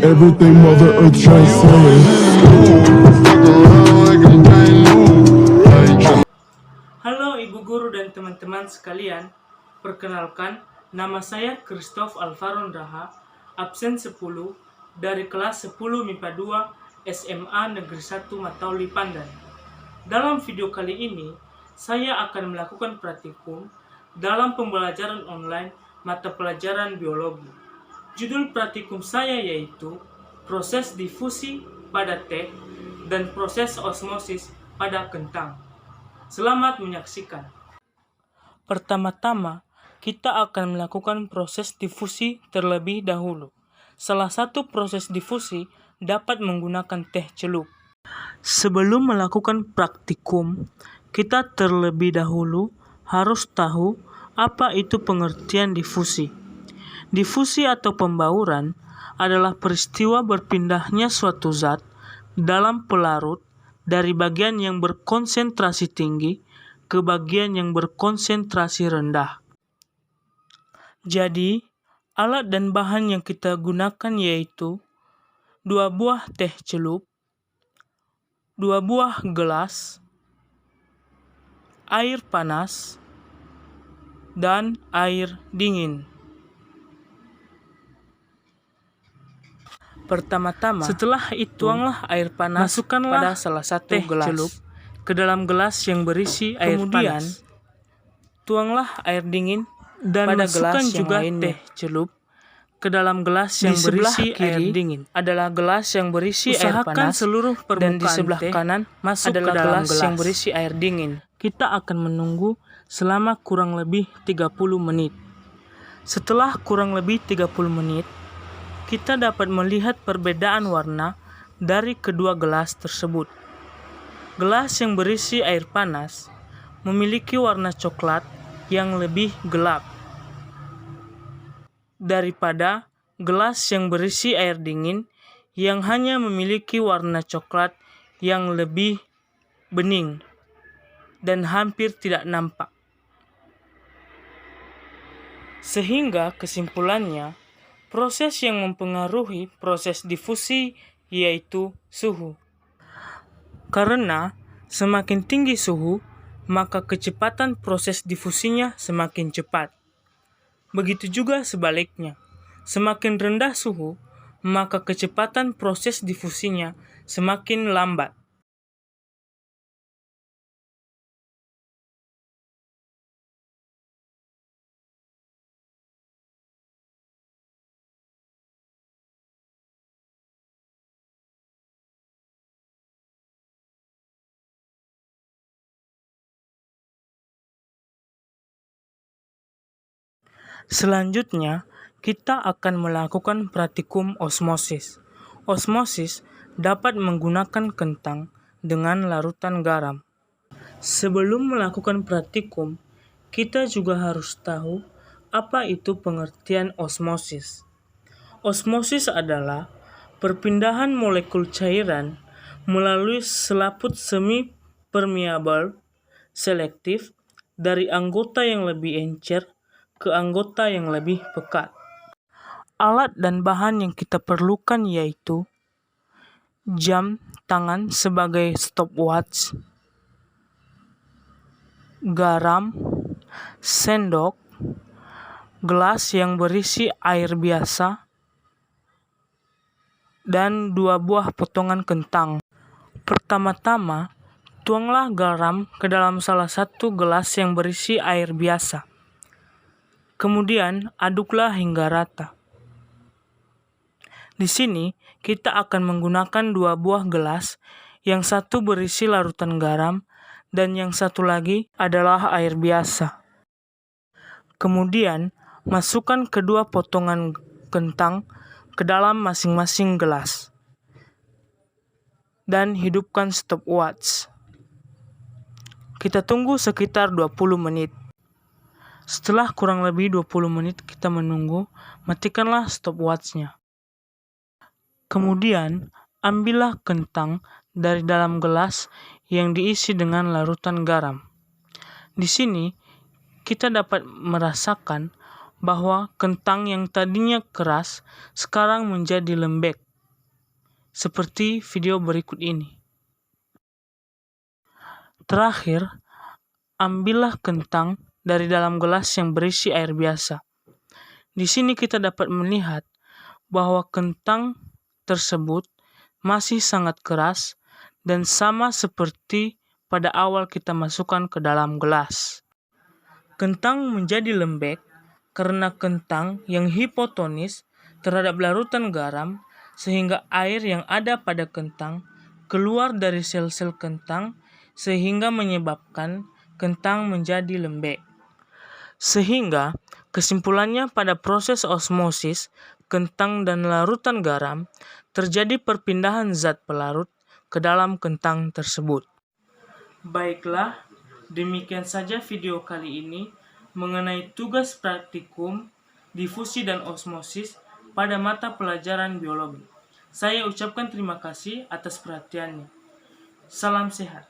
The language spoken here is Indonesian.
everything Mother Earth tries saying. Halo Ibu Guru dan teman-teman sekalian, perkenalkan, nama saya Christoph Alvaron Raha, absen 10 dari kelas 10 MIPA 2 SMA Negeri 1 Matauli Pandan. Dalam video kali ini, saya akan melakukan praktikum dalam pembelajaran online mata pelajaran biologi. Judul praktikum saya yaitu proses difusi pada teh dan proses osmosis pada kentang. Selamat menyaksikan. Pertama-tama, kita akan melakukan proses difusi terlebih dahulu. Salah satu proses difusi dapat menggunakan teh celup. Sebelum melakukan praktikum, kita terlebih dahulu harus tahu apa itu pengertian difusi. Difusi atau pembauran adalah peristiwa berpindahnya suatu zat dalam pelarut dari bagian yang berkonsentrasi tinggi ke bagian yang berkonsentrasi rendah. Jadi, alat dan bahan yang kita gunakan yaitu 2 buah teh celup, 2 buah gelas, air panas, dan air dingin. Pertama-tama, setelah itu, tuanglah air panas, masukkanlah pada salah satu gelas celup ke dalam gelas yang berisi air panas. Tuanglah air dingin dan pada gelas juga teh celup ke dalam gelas yang berisi air dingin. Adalah gelas yang berisi air panas, seluruh permukaan dan di sebelah kanan masuk ke dalam gelas yang berisi air dingin. Kita akan menunggu selama kurang lebih 30 menit. Setelah kurang lebih 30 menit, kita dapat melihat perbedaan warna dari kedua gelas tersebut. Gelas yang berisi air panas memiliki warna coklat yang lebih gelap daripada gelas yang berisi air dingin yang hanya memiliki warna coklat yang lebih bening dan hampir tidak nampak. Sehingga kesimpulannya, proses yang mempengaruhi proses difusi yaitu suhu. Karena semakin tinggi suhu, maka kecepatan proses difusinya semakin cepat. Begitu juga sebaliknya, semakin rendah suhu, maka kecepatan proses difusinya semakin lambat. Selanjutnya, kita akan melakukan praktikum osmosis. Osmosis dapat menggunakan kentang dengan larutan garam. Sebelum melakukan praktikum, kita juga harus tahu apa itu pengertian osmosis. Osmosis adalah perpindahan molekul cairan melalui selaput semi permeabel selektif dari anggota yang lebih encer ke anggota yang lebih pekat. Alat dan bahan yang kita perlukan yaitu jam tangan sebagai stopwatch, garam, sendok, gelas yang berisi air biasa, dan 2 buah potongan kentang. Pertama-tama, tuanglah garam ke dalam salah satu gelas yang berisi air biasa. Kemudian, aduklah hingga rata. Di sini, kita akan menggunakan 2 buah gelas, yang satu berisi larutan garam, dan yang satu lagi adalah air biasa. Kemudian, masukkan kedua potongan kentang ke dalam masing-masing gelas. Dan hidupkan stopwatch. Kita tunggu sekitar 20 menit. Setelah kurang lebih 20 menit kita menunggu, matikanlah stopwatch-nya. Kemudian, ambillah kentang dari dalam gelas yang diisi dengan larutan garam. Di sini, kita dapat merasakan bahwa kentang yang tadinya keras sekarang menjadi lembek. seperti video berikut ini. Terakhir, ambillah kentang dari dalam gelas yang berisi air biasa. Di sini kita dapat melihat bahwa kentang tersebut masih sangat keras dan sama seperti pada awal kita masukkan ke dalam gelas. Kentang menjadi lembek karena kentang yang hipotonis terhadap larutan garam, sehingga air yang ada pada kentang keluar dari sel-sel kentang sehingga menyebabkan kentang menjadi lembek. Sehingga kesimpulannya, pada proses osmosis kentang dan larutan garam terjadi perpindahan zat pelarut ke dalam kentang tersebut. Baiklah, demikian saja video kali ini mengenai tugas praktikum difusi dan osmosis pada mata pelajaran biologi. Saya ucapkan terima kasih atas perhatiannya. Salam sehat.